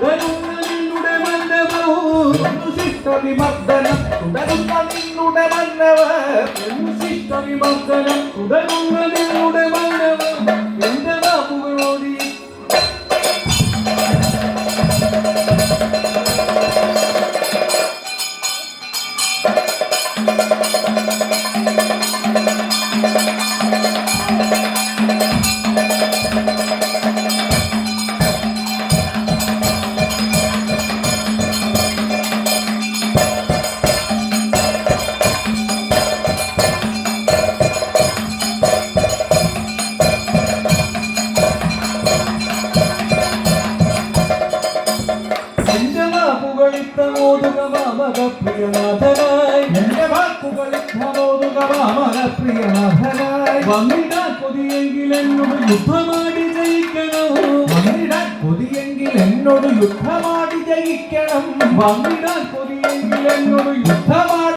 തുടരുന്ന നിന്നുടെ മന്നവും ശിഷ്ടവിമർദ്ദനം തുടരുന്ന നിന്നുടെ മന്നവും ശിഷ്ടവിമർദ്ദനം തുടരുന്ന നിന്നുടെ മന്നവും എന്റെ വാക്കുകളോടി എന്റെ വാക്കുകളിപ്രമോദുകവാമകപ്രിയനാഥനായി വന്നിടാ കൊതിയെങ്കിൽ എന്നോട് യുദ്ധമാടി ജയിക്കണം വന്നിടാൻ കൊതിയെങ്കിൽ എന്നോട് യുദ്ധമാടി ജയിക്കണം വന്നിടാ കൊതിയെങ്കിൽ എന്നോട് യുദ്ധമാടി